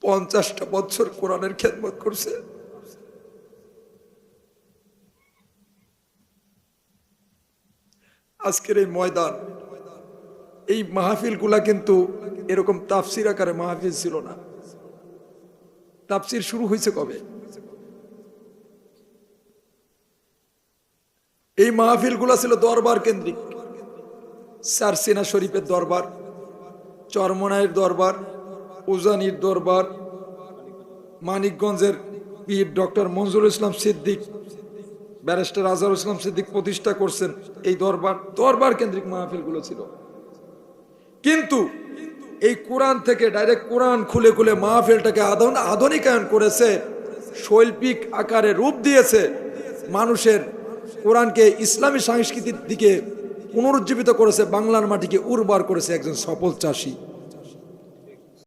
50টা বছর কোরআনের খেদমত করছে। আজকের এই ময়দান, এই মাহফিলগুলা কিন্তু এরকম তাফসির আকারে মাহফিল ছিল না। তাফসির শুরু হয়েছে কবে? এই মাহফিলগুলা ছিল দরবার কেন্দ্রিক। সারসিনা শরীফের দরবার, চরমনাইয়ের দরবার, উজানির দরবার, মানিকগঞ্জের পীর ডক্টর মঞ্জুরুল ইসলাম সিদ্দিক, ব্যারিস্টার আজহারুল ইসলাম সিদ্দিক প্রতিষ্ঠা করছেন এই দরবার। দরবার কেন্দ্রিক মাহফিলগুলো ছিল। কিন্তু এই কোরআন থেকে ডাইরেক্ট কোরআন খুলে খুলে মাহফিলটাকে আধুনিকায়ন করেছে, শৈল্পিক আকারে রূপ দিয়েছে, মানুষের কোরআনকে ইসলামী সংস্কৃতির দিকে পুনরুজ্জীবিত করেছে, বাংলার মাটিকে উর্বর করেছে একজন সফল চাষী।